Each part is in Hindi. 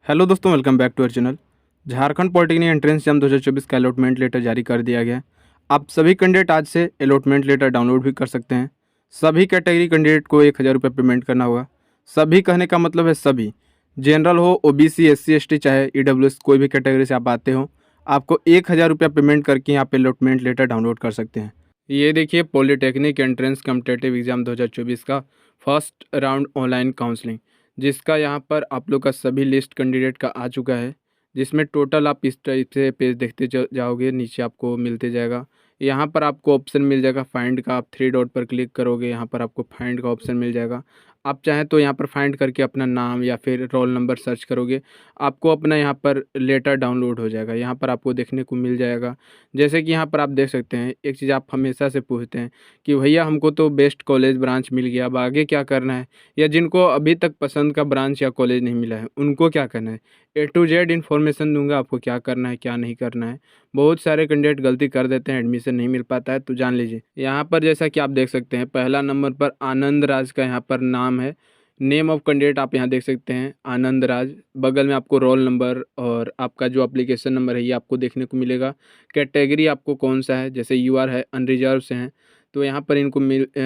हेलो दोस्तों, welcome back to our channel. Jharkhand polytechnic entrance exam 2024 का अलॉटमेंट लेटर जारी कर दिया गया है। आप सभी कैंडिडेट आज से अलॉटमेंट लेटर डाउनलोड भी कर सकते हैं। सभी कैटेगरी कैंडिडेट को 1000 रुपये पेमेंट करना होगा। सभी कहने का मतलब है सभी, जनरल हो, ओबीसी, एससी एसटी, चाहे ईडब्ल्यूएस, कोई भी कैटेगरी से आप आते हो, आपको 1000 रुपया पेमेंट करके यहाँ पे अलॉटमेंट लेटर डाउनलोड कर सकते हैं। ये देखिए, पॉलिटेक्निक एंट्रेंस कॉम्पिटिटिव एग्जाम 2024 का फर्स्ट राउंड ऑनलाइन काउंसलिंग, जिसका यहाँ पर आप लोग का सभी लिस्ट कैंडिडेट का आ चुका है। जिसमें टोटल आप इस टाइप से पेज देखते जाओगे, नीचे आपको मिलते जाएगा। यहाँ पर आपको ऑप्शन मिल जाएगा फाइंड का। आप 3 डॉट पर क्लिक करोगे, यहाँ पर आपको फाइंड का ऑप्शन मिल जाएगा। आप चाहें तो यहाँ पर फाइंड करके अपना नाम या फिर रोल नंबर सर्च करोगे, आपको अपना यहाँ पर लेटर डाउनलोड हो जाएगा। यहाँ पर आपको देखने को मिल जाएगा। जैसे कि यहाँ पर आप देख सकते हैं, एक चीज़ आप हमेशा से पूछते हैं कि भैया हमको तो बेस्ट कॉलेज ब्रांच मिल गया, अब आगे क्या करना है, या जिनको अभी तक पसंद का ब्रांच या कॉलेज नहीं मिला है उनको क्या करना है। ए टू जेड इन्फॉर्मेशन दूंगा आपको, क्या करना है क्या नहीं करना है। बहुत सारे कैंडिडेट गलती कर देते हैं, एडमिशन नहीं मिल पाता है, तो जान लीजिए। यहाँ पर जैसा कि आप देख सकते हैं, पहला नंबर पर आनंद राज का यहाँ पर नाम है। नेम ऑफ कैंडिडेट आप यहाँ देख सकते हैं, आनंद राज। बगल में आपको रोल नंबर और आपका जो एप्लीकेशन नंबर है ये आपको देखने को मिलेगा। कैटेगरी आपको कौन सा है, जैसे यूआर है, अनरिजर्व से हैं, तो यहाँ पर इनको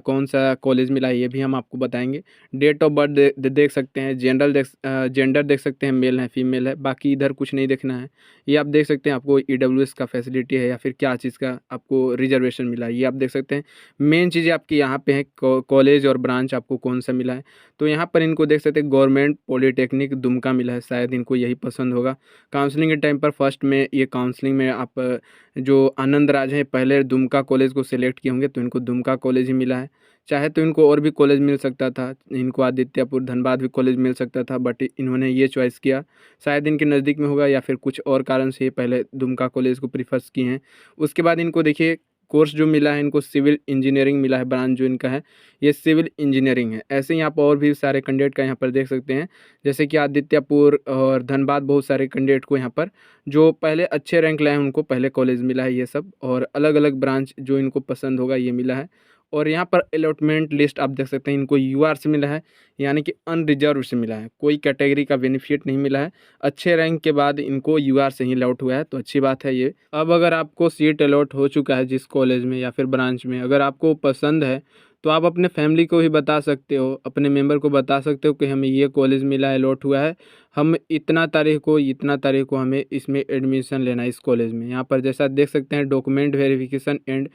कौन सा कॉलेज मिला है ये भी हम आपको बताएंगे। डेट ऑफ बर्थ देख सकते हैं, जेंडर देख सकते हैं, मेल है फीमेल है, बाकी इधर कुछ नहीं देखना है। ये आप देख सकते हैं आपको ईडब्ल्यूएस का फैसिलिटी है या फिर क्या चीज़ का आपको रिजर्वेशन मिला है, ये आप देख सकते हैं। मेन चीज़ें आपकी यहाँ पे हैं, कॉलेज और ब्रांच आपको कौन सा मिला है। तो यहाँ पर इनको देख सकते हैं, गवर्नमेंट पॉलिटेक्निक दुमका मिला है, शायद इनको यही पसंद होगा। काउंसलिंग के टाइम पर फर्स्ट में ये काउंसलिंग में आप जो आनंद राज हैं पहले दुमका कॉलेज को सिलेक्ट किए होंगे, तो इनको दुमका कॉलेज ही मिला है। चाहे तो इनको और भी कॉलेज मिल सकता था, इनको आदित्यपुर धनबाद भी कॉलेज मिल सकता था, बट इन्होंने ये चॉइस किया। शायद इनके नज़दीक में होगा या फिर कुछ और कारण से ये पहले दुमका कॉलेज को प्रीफर किए हैं। उसके बाद इनको देखिए कोर्स जो मिला है, इनको सिविल इंजीनियरिंग मिला है, ब्रांच जो इनका है ये सिविल इंजीनियरिंग है। ऐसे ही आप और भी सारे कैंडिडेट का यहाँ पर देख सकते हैं, जैसे कि आदित्यपुर और धनबाद, बहुत सारे कैंडिडेट को यहाँ पर जो पहले अच्छे रैंक लाए हैं उनको पहले कॉलेज मिला है ये सब, और अलग अलग ब्रांच जो इनको पसंद होगा ये मिला है। और यहाँ पर अलॉटमेंट लिस्ट आप देख सकते हैं, इनको यूआर से मिला है, यानी कि अनरिजर्व से मिला है, कोई कैटेगरी का बेनिफिट नहीं मिला है। अच्छे रैंक के बाद इनको यूआर से ही अलॉट हुआ है, तो अच्छी बात है ये। अब अगर आपको सीट अलॉट हो चुका है जिस कॉलेज में या फिर ब्रांच में, अगर आपको पसंद है तो आप अपने फैमिली को भी बता सकते हो, अपने मेंबर को बता सकते हो कि हमें ये कॉलेज मिला है, अलॉट हुआ है, हम इतना तारीख को हमें इसमें एडमिशन लेना है इस कॉलेज में। यहाँ पर जैसा देख सकते हैं, document verification and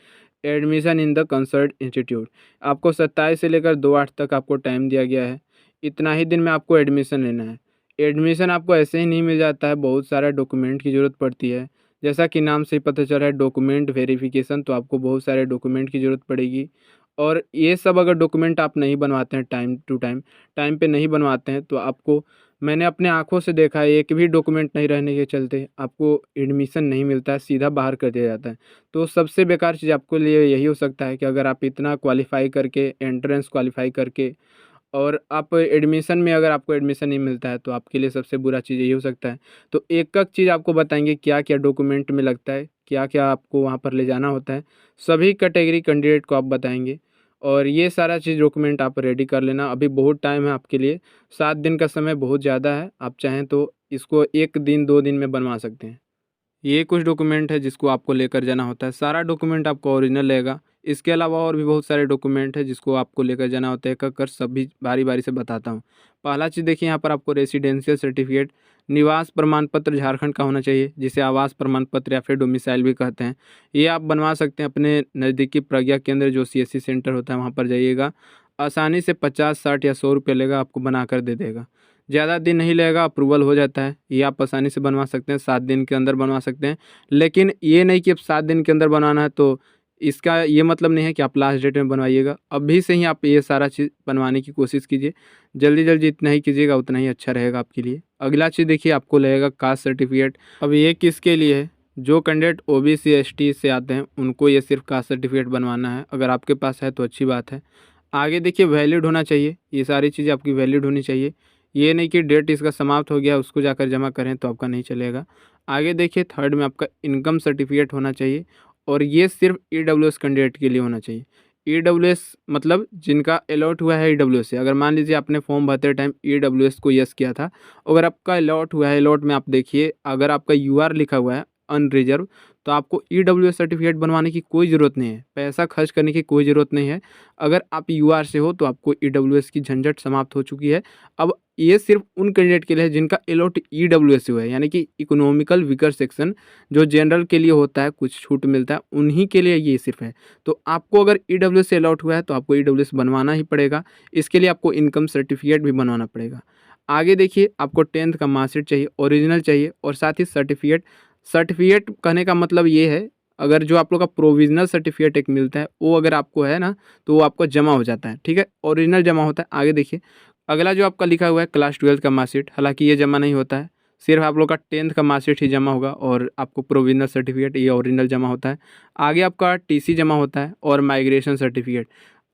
admission in the concert institute, आपको 27 से लेकर 2/8 तक आपको टाइम दिया गया है। इतना ही दिन में आपको एडमिशन लेना है। एडमिशन आपको ऐसे ही नहीं मिल जाता है, बहुत सारा डॉक्यूमेंट की ज़रूरत पड़ती है। जैसा कि नाम से ही पता चल रहा है डॉक्यूमेंट वेरिफिकेशन, तो आपको बहुत सारे डॉक्यूमेंट की ज़रूरत पड़ेगी। और ये सब अगर डॉक्यूमेंट आप नहीं बनवाते हैं टाइम टू टाइम पे नहीं बनवाते हैं, तो आपको, मैंने अपने आँखों से देखा है, एक भी डॉक्यूमेंट नहीं रहने के चलते आपको एडमिशन नहीं मिलता है, सीधा बाहर कर दिया जाता है। तो सबसे बेकार चीज़ आपके लिए यही हो सकता है कि अगर आप इतना क्वालिफ़ाई करके, एंट्रेंस क्वालिफ़ाई करके, और आप एडमिशन में अगर आपको एडमिशन नहीं मिलता है, तो आपके लिए सबसे बुरा चीज़ यही हो सकता है। तो एक-एक चीज़ आपको बताएँगे, क्या-क्या डॉक्यूमेंट में लगता है, क्या-क्या आपको वहाँ पर ले जाना होता है, सभी कैटेगरी कैंडिडेट को आप बताएँगे। और ये सारा चीज़ डॉक्यूमेंट आप रेडी कर लेना, अभी बहुत टाइम है आपके लिए, 7 दिन का समय बहुत ज़्यादा है। आप चाहें तो इसको 1 दिन 2 दिन में बनवा सकते हैं। ये कुछ डॉक्यूमेंट है जिसको आपको लेकर जाना होता है, सारा डॉक्यूमेंट आपको ओरिजिनल लगेगा। इसके अलावा और भी बहुत सारे डॉक्यूमेंट है जिसको आपको लेकर जाना होता है, एक-एक कर सभी बारी बारी से बताता हूँ। पहला चीज़ देखिए, यहाँ पर आपको रेसिडेंशियल सर्टिफिकेट, निवास प्रमाण पत्र झारखंड का होना चाहिए, जिसे आवास प्रमाण पत्र या फिर डोमिसाइल भी कहते हैं। ये आप बनवा सकते हैं अपने नज़दीकी प्रज्ञा केंद्र, जो सीएससी सेंटर होता है वहाँ पर जाइएगा। आसानी से 50, 60 या 100 रुपये लेगा, आपको बना कर दे देगा। ज़्यादा दिन नहीं लगेगा, अप्रूवल हो जाता है। ये आप आसानी से बनवा सकते हैं, 7 दिन के अंदर बनवा सकते हैं। लेकिन ये नहीं कि अब 7 दिन के अंदर बनवाना है, तो इसका ये मतलब नहीं है कि आप लास्ट डेट में बनवाइएगा। अभी से ही आप ये सारा चीज़ बनवाने की कोशिश कीजिए। जल्दी-जल्दी जितना ही कीजिएगा उतना ही अच्छा रहेगा आपके लिए। अगला चीज़ देखिए, आपको लगेगा कास्ट सर्टिफिकेट। अब ये किसके लिए है? जो कैंडिडेट ओबीसी एसटी से आते हैं उनको ये सिर्फ कास्ट सर्टिफिकेट बनवाना है। अगर आपके पास है तो अच्छी बात है। आगे देखिए, वैलिड होना चाहिए, ये सारी चीज़ें आपकी वैलिड होनी चाहिए। ये नहीं कि डेट इसका समाप्त हो गया उसको जाकर जमा करें तो आपका नहीं चलेगा। आगे देखिए, थर्ड में आपका इनकम सर्टिफिकेट होना चाहिए, और ये सिर्फ ईडब्ल्यूएस कैंडिडेट के लिए होना चाहिए। EWS मतलब जिनका अलॉट हुआ है EWS से। अगर मान लीजिए आपने फॉर्म भरते टाइम EWS को यस किया था, अगर आपका अलॉट हुआ है, अलॉट में आप देखिए अगर आपका UR लिखा हुआ है अनरिजर्व, तो आपको EWS सर्टिफिकेट बनवाने की कोई ज़रूरत नहीं है, पैसा खर्च करने की कोई ज़रूरत नहीं है। अगर आप UR से हो तो आपको EWS की झंझट समाप्त हो चुकी है। अब ये सिर्फ उन कैंडिडेट के लिए है जिनका अलॉट EWS से हुआ है, यानी कि इकोनॉमिकल वीकर सेक्शन, जो जनरल के लिए होता है, कुछ छूट मिलता है, उन्हीं के लिए ये सिर्फ है। तो आपको अगर EWS से अलॉट हुआ है तो आपको EWS बनवाना ही पड़ेगा। इसके लिए आपको इनकम सर्टिफिकेट भी बनवाना पड़ेगा। आगे देखिए, आपको 10th का मार्कशीट चाहिए, ओरिजिनल चाहिए, और साथ ही सर्टिफिकेट। सर्टिफिकेट कहने का मतलब ये है, अगर जो आप लोग का प्रोविजनल सर्टिफिकेट एक मिलता है वो अगर आपको है ना, तो वो आपको जमा हो जाता है, ठीक है, ओरिजिनल जमा होता है। आगे देखिए, अगला जो आपका लिखा हुआ है क्लास 12th का मार्कशीट, हालांकि ये जमा नहीं होता है, सिर्फ आप लोग का 10th का मार्कशीट ही जमा होगा, और आपको प्रोविजनल सर्टिफिकेट ये ओरिजिनल जमा होता है। आगे आपका TC जमा होता है, और माइग्रेशन सर्टिफिकेट।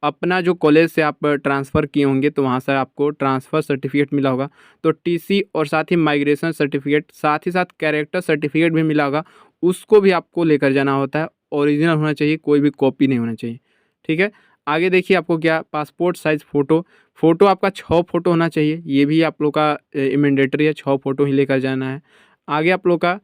अपना जो कॉलेज से आप ट्रांसफ़र किए होंगे तो वहाँ से आपको ट्रांसफ़र सर्टिफिकेट मिला होगा, तो TC और साथ ही माइग्रेशन सर्टिफिकेट, साथ ही साथ कैरेक्टर सर्टिफिकेट भी मिला होगा, उसको भी आपको लेकर जाना होता है। ओरिजिनल होना चाहिए, कोई भी कॉपी नहीं होना चाहिए, ठीक है। आगे देखिए, आपको क्या पासपोर्ट साइज़ फ़ोटो, फ़ोटो आपका 6 फ़ोटो होना चाहिए, ये भी आप लोग का मैंडेटरी है, 6 फ़ोटो ही लेकर जाना है। आगे आप लोग का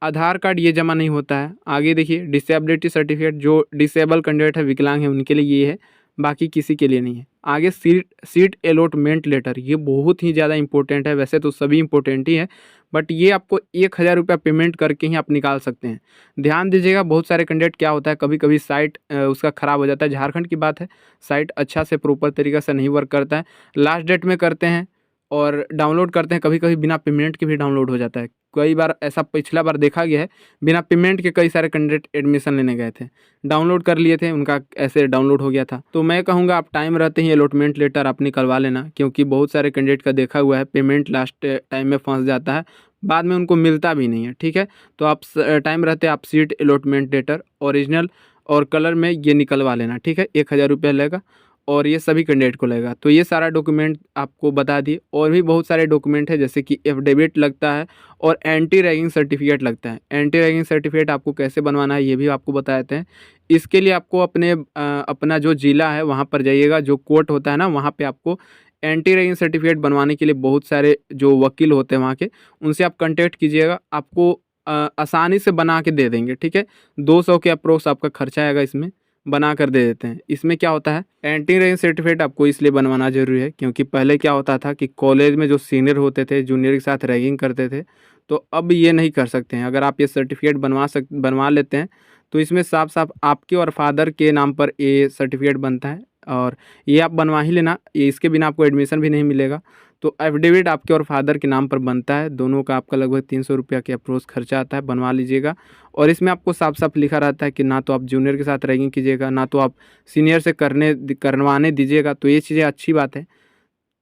आधार कार्ड ये जमा नहीं होता है। आगे देखिए, डिसेबिलिटी सर्टिफिकेट, जो डिसेबल कैंडिडेट है, विकलांग है, उनके लिए ये है, बाकी किसी के लिए नहीं है। आगे सीट अलॉटमेंट लेटर, ये बहुत ही ज़्यादा इंपॉर्टेंट है, वैसे तो सभी इंपॉर्टेंट ही है, बट ये आपको 1000 रुपया पेमेंट करके ही आप निकाल सकते हैं। ध्यान दीजिएगा, बहुत सारे कैंडिडेट क्या होता है, कभी कभी साइट उसका ख़राब हो जाता है, झारखंड की बात है, साइट अच्छा से प्रॉपर तरीक़े से नहीं वर्क करता है, लास्ट डेट में करते हैं और डाउनलोड करते हैं, कभी कभी बिना पेमेंट के भी डाउनलोड हो जाता है। कई बार ऐसा पिछला बार देखा गया है, बिना पेमेंट के कई सारे कैंडिडेट एडमिशन लेने गए थे, डाउनलोड कर लिए थे, उनका ऐसे डाउनलोड हो गया था। तो मैं कहूँगा आप टाइम रहते ही अलॉटमेंट लेटर आप निकलवा लेना, क्योंकि बहुत सारे कैंडिडेट का देखा हुआ है पेमेंट लास्ट टाइम में फंस जाता है, बाद में उनको मिलता भी नहीं है, ठीक है। तो आप टाइम रहते आप सीट अलॉटमेंट लेटर ओरिजिनल और कलर में ये निकलवा लेना, ठीक है। 1000 रुपया लगेगा, और ये सभी कैंडिडेट को लगेगा। तो ये सारा डॉक्यूमेंट आपको बता दिए, और भी बहुत सारे डॉक्यूमेंट है, जैसे कि एफिडेविट लगता है और एंटी रैगिंग सर्टिफिकेट लगता है। एंटी रैगिंग सर्टिफिकेट आपको कैसे बनवाना है ये भी आपको बता देते हैं। इसके लिए आपको अपना जो ज़िला है वहाँ पर जाइएगा, जो कोर्ट होता है ना, वहाँ पे आपको एंटी रैगिंग सर्टिफिकेट बनवाने के लिए बहुत सारे जो वकील होते हैं वहाँ के, उनसे आप कॉन्टैक्ट कीजिएगा, आपको आसानी से बना के दे देंगे, ठीक है। 200 के अप्रोक्स आपका खर्चा आएगा, इसमें बना कर दे देते हैं। इसमें क्या होता है, एंटी रैगिंग सर्टिफिकेट आपको इसलिए बनवाना ज़रूरी है क्योंकि पहले क्या होता था कि कॉलेज में जो सीनियर होते थे, जूनियर के साथ रैगिंग करते थे, तो अब ये नहीं कर सकते हैं। अगर आप ये सर्टिफिकेट बनवा लेते हैं तो इसमें साफ साफ आपके और फादर के नाम पर ये सर्टिफिकेट बनता है, और ये आप बनवा ही लेना, ये इसके बिना आपको एडमिशन भी नहीं मिलेगा। तो एफिडेविट आपके और फादर के नाम पर बनता है, दोनों का आपका लगभग 300 रुपया के अप्रोच खर्चा आता है, बनवा लीजिएगा। और इसमें आपको साफ साफ लिखा रहता है कि ना तो आप जूनियर के साथ रैगिंग कीजिएगा, ना तो आप सीनियर से करवाने दीजिएगा, तो ये चीज़ें अच्छी बात है,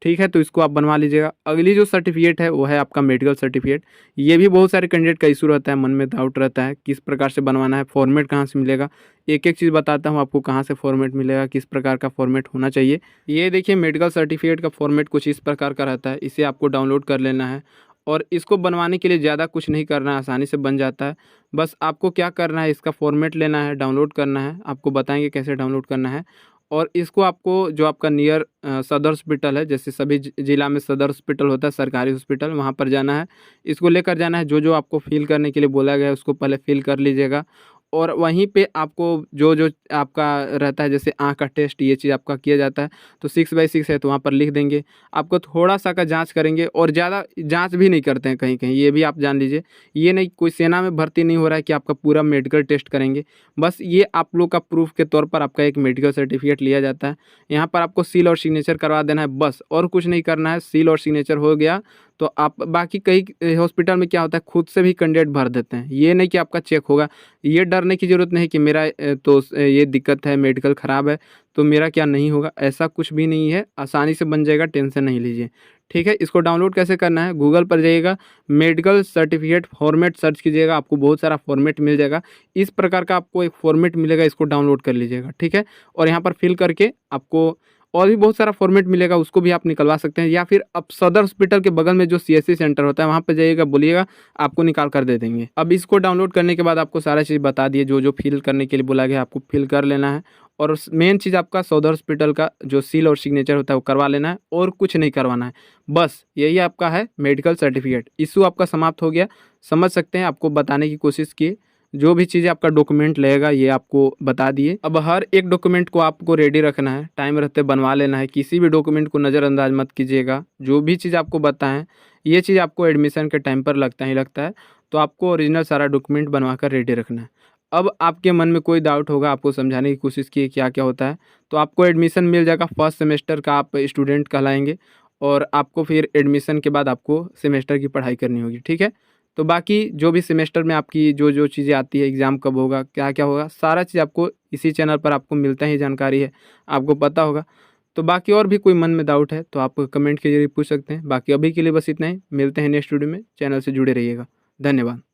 ठीक है। तो इसको आप बनवा लीजिएगा। अगली जो सर्टिफिकेट है वो है आपका मेडिकल सर्टिफिकेट। ये भी बहुत सारे कैंडिडेट का इशू रहता है, मन में डाउट रहता है किस प्रकार से बनवाना है, फॉर्मेट कहाँ से मिलेगा। एक एक चीज़ बताता हूँ आपको, कहाँ से फॉर्मेट मिलेगा, किस प्रकार का फॉर्मेट होना चाहिए। ये देखिए, मेडिकल सर्टिफिकेट का फॉर्मेट कुछ इस प्रकार का रहता है, इसे आपको डाउनलोड कर लेना है, और इसको बनवाने के लिए ज़्यादा कुछ नहीं करना है, आसानी से बन जाता है। बस आपको क्या करना है, इसका फॉर्मेट लेना है, डाउनलोड करना है, आपको बताएंगे कैसे डाउनलोड करना है। और इसको आपको जो आपका नियर सदर हॉस्पिटल है, जैसे सभी ज़िला में सदर हॉस्पिटल होता है, सरकारी हॉस्पिटल, वहाँ पर जाना है, इसको लेकर जाना है। जो जो आपको फिल करने के लिए बोला गया है उसको पहले फिल कर लीजिएगा, और वहीं पे आपको जो जो आपका रहता है, जैसे आँख का टेस्ट, ये चीज़ आपका किया जाता है, तो 6/6 है तो वहाँ पर लिख देंगे। आपको थोड़ा सा का जांच करेंगे, और ज़्यादा जांच भी नहीं करते हैं कहीं कहीं, ये भी आप जान लीजिए। ये नहीं, कोई सेना में भर्ती नहीं हो रहा है कि आपका पूरा मेडिकल टेस्ट करेंगे, बस ये आप लोग का प्रूफ के तौर पर आपका एक मेडिकल सर्टिफिकेट लिया जाता है। यहाँ पर आपको सील और सिग्नेचर करवा देना है, बस और कुछ नहीं करना है। सील और सिग्नेचर हो गया तो आप बाकी कई हॉस्पिटल में क्या होता है, खुद से भी कैंडिडेट भर देते हैं, ये नहीं कि आपका चेक होगा। ये डरने की ज़रूरत नहीं कि मेरा ये दिक्कत है, मेडिकल ख़राब है तो मेरा क्या नहीं होगा, ऐसा कुछ भी नहीं है, आसानी से बन जाएगा, टेंशन नहीं लीजिए, ठीक है। इसको डाउनलोड कैसे करना है, गूगल पर जाइएगा, मेडिकल सर्टिफिकेट फॉर्मेट सर्च कीजिएगा, आपको बहुत सारा फॉर्मेट मिल जाएगा। इस प्रकार का आपको एक फॉर्मेट मिलेगा, इसको डाउनलोड कर लीजिएगा, ठीक है। और यहाँ पर फिल करके आपको और भी बहुत सारा फॉर्मेट मिलेगा, उसको भी आप निकलवा सकते हैं, या फिर आप सदर हॉस्पिटल के बगल में जो CSC सेंटर होता है वहाँ पर जाइएगा, बोलिएगा, आपको निकाल कर दे देंगे। अब इसको डाउनलोड करने के बाद आपको सारा चीज़ बता दिए, जो जो फिल करने के लिए बोला गया आपको फिल कर लेना है, और मेन चीज़ आपका सौदा हॉस्पिटल का जो सील और सिग्नेचर होता है वो करवा लेना है और कुछ नहीं करवाना है। बस यही आपका है मेडिकल सर्टिफिकेट। इशू आपका समाप्त हो गया। समझ सकते हैं, आपको बताने की कोशिश किए। जो भी चीज़ें आपका डॉक्यूमेंट लगेगा ये आपको बता दिए। अब हर एक डॉक्यूमेंट को आपको रेडी रखना है, टाइम रहते बनवा लेना है। किसी भी डॉक्यूमेंट को नज़रअंदाज मत कीजिएगा। जो भी चीज़ आपको बताएं ये चीज़ आपको एडमिशन के टाइम पर लगता ही लगता है, तो आपको ओरिजिनल सारा डॉक्यूमेंट बनवा कर रेडी रखना है। अब आपके मन में कोई डाउट होगा, आपको समझाने की कोशिश की क्या क्या होता है, तो आपको एडमिशन मिल जाएगा। फर्स्ट सेमेस्टर का आप स्टूडेंट कहलाएंगे और आपको फिर एडमिशन के बाद आपको सेमेस्टर की पढ़ाई करनी होगी, ठीक है। तो बाकी जो भी सेमेस्टर में आपकी जो जो चीज़ें आती है, एग्ज़ाम कब होगा, क्या क्या होगा, सारा चीज़ आपको इसी चैनल पर आपको मिलता ही जानकारी है, आपको पता होगा। तो बाकी और भी कोई मन में डाउट है तो आप कमेंट के जरिए पूछ सकते हैं। बाकी अभी के लिए बस इतना ही। मिलते हैं नेक्स्ट वीडियो में। चैनल से जुड़े रहिएगा। धन्यवाद।